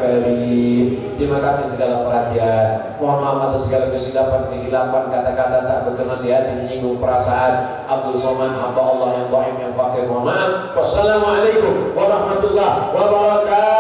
karim. Terima kasih segala perhatian. Mohon maaf atas segala kesilapan, kehilapan, kata-kata tak berkenan di hati, menyinggung perasaan. Abdul Somad, hamba Allah yang dhaif, yang fakir. Mohon maaf. Wassalamualaikum warahmatullahi wabarakatuh.